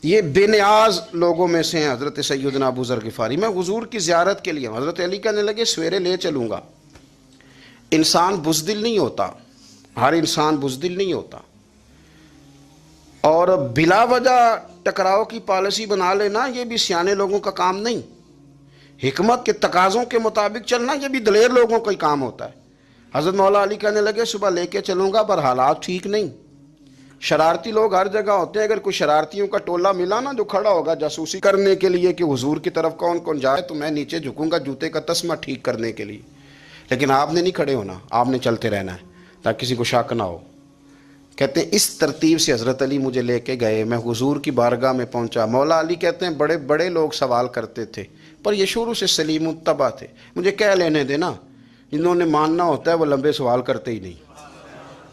یہ بے نیاز لوگوں میں سے ہیں حضرت سیدنا ابو ذر غفاری۔ میں حضور کی زیارت کے لیے، حضرت علی کہنے لگے سویرے لے چلوں گا۔ انسان بزدل نہیں ہوتا، ہر انسان بزدل نہیں ہوتا، اور بلا وجہ ٹکراؤ کی پالیسی بنا لینا یہ بھی سیانے لوگوں کا کام نہیں۔ حکمت کے تقاضوں کے مطابق چلنا یہ بھی دلیر لوگوں کا ہی کام ہوتا ہے۔ حضرت مولا علی کہنے لگے صبح لے کے چلوں گا، پر حالات ٹھیک نہیں۔ شرارتی لوگ ہر جگہ ہوتے ہیں، اگر کوئی شرارتیوں کا ٹولہ ملا نا جو کھڑا ہوگا جاسوسی کرنے کے لیے کہ حضور کی طرف کون کون جائے، تو میں نیچے جھکوں گا جوتے کا تسمہ ٹھیک کرنے کے لیے، لیکن آپ نے نہیں کھڑے ہونا، آپ نے چلتے رہنا ہے تاکہ کسی کو شک نہ ہو۔ کہتے ہیں اس ترتیب سے حضرت علی مجھے لے کے گئے، میں حضور کی بارگاہ میں پہنچا۔ مولا علی کہتے ہیں بڑے بڑے لوگ سوال کرتے تھے، پر یہ شروع سے سلیم الطبع تھے، مجھے کہہ لینے دینا، جنہوں نے ماننا ہوتا ہے وہ لمبے سوال کرتے ہی نہیں۔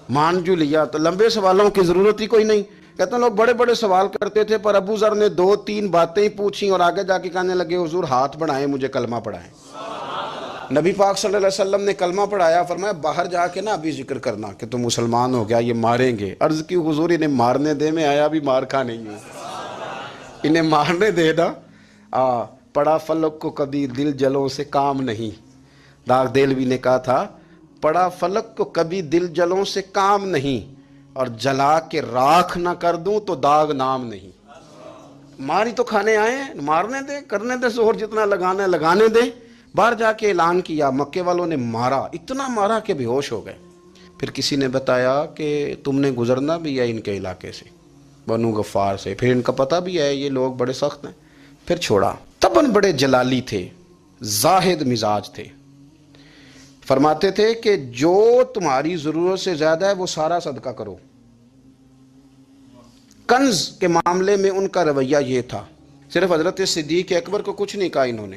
مان جو لیا تو لمبے سوالوں کی ضرورت ہی کوئی نہیں۔ کہتے ہیں لوگ بڑے بڑے سوال کرتے تھے، پر ابو ذر نے 2-3 باتیں ہی پوچھیں اور آگے جا کے کہنے لگے حضور ہاتھ بڑھائیں، مجھے کلمہ پڑھائیں۔ نبی پاک صلی اللہ علیہ وسلم نے کلمہ پڑھایا، فرمایا باہر جا کے نا ابھی ذکر کرنا کہ تم مسلمان ہو گیا، یہ ماریں گے۔ عرض کی حضور انہیں مارنے دے، میں آیا بھی مار کھا نہیں ہوں، انہیں مارنے دے نا۔ پڑا فلک کو کبھی دل جلوں سے کام نہیں، داغ دہلوی نے کہا تھا پڑا فلک کو کبھی دل جلوں سے کام نہیں، اور جلا کے راکھ نہ کر دوں تو داغ نام نہیں۔ ماری تو کھانے آئے ہیں، مارنے دے، کرنے دے زہر جتنا لگانا ہے لگانے دے۔ باہر جا کے اعلان کیا، مکے والوں نے مارا، اتنا مارا کہ بے ہوش ہو گئے۔ پھر کسی نے بتایا کہ تم نے گزرنا بھی ہے ان کے علاقے سے، بنو غفار سے، پھر ان کا پتہ بھی ہے یہ لوگ بڑے سخت ہیں، پھر چھوڑا۔ تباً بڑے جلالی تھے، زاہد مزاج تھے، فرماتے تھے کہ جو تمہاری ضرورت سے زیادہ ہے وہ سارا صدقہ کرو۔ کنز کے معاملے میں ان کا رویہ یہ تھا، صرف حضرت صدیق اکبر کو کچھ نہیں کہا انہوں نے،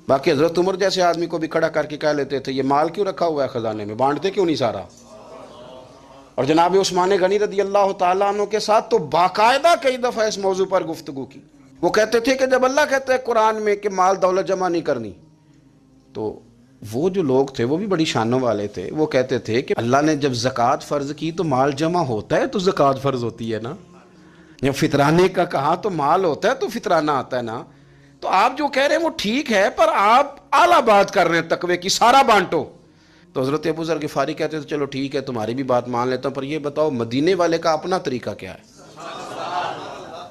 باقی حضرت عمر جیسے آدمی کو بھی کھڑا کر کے کہہ لیتے تھے یہ مال کیوں رکھا ہوا ہے خزانے میں، بانٹتے کیوں نہیں سارا۔ اور جناب عثمان غنی رضی اللہ تعالیٰ عنہ کے ساتھ تو باقاعدہ کئی دفعہ اس موضوع پر گفتگو کی۔ وہ کہتے تھے کہ جب اللہ کہتا ہے قرآن میں کہ مال دولت جمع نہیں کرنی، تو وہ جو لوگ تھے وہ بھی بڑی شانوں والے تھے، وہ کہتے تھے کہ اللہ نے جب زکوٰۃ فرض کی تو مال جمع ہوتا ہے تو زکوٰۃ فرض ہوتی ہے نا، جب فطرانے کا کہا تو مال ہوتا ہے تو فطرانہ آتا ہے نا۔ تو آپ جو کہہ رہے ہیں وہ ٹھیک ہے، پر آپ اعلیٰ بات کر رہے ہیں تقوی کی، سارا بانٹو۔ تو حضرت ابو ذر غفاری کہتے تھے چلو ٹھیک ہے تمہاری بھی بات مان لیتا ہوں، پر یہ بتاؤ مدینے والے کا اپنا طریقہ کیا ہے؟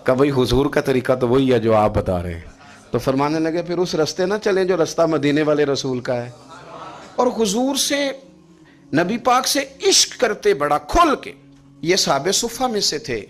کہ بھئی حضور کا طریقہ تو وہی ہے جو آپ بتا رہے ہیں۔ تو فرمانے لگے پھر اس رستے نہ چلیں جو رستہ مدینے والے رسول کا ہے۔ اور حضور سے، نبی پاک سے عشق کرتے بڑا کھل کے۔ یہ صحابہ صفہ میں سے تھے،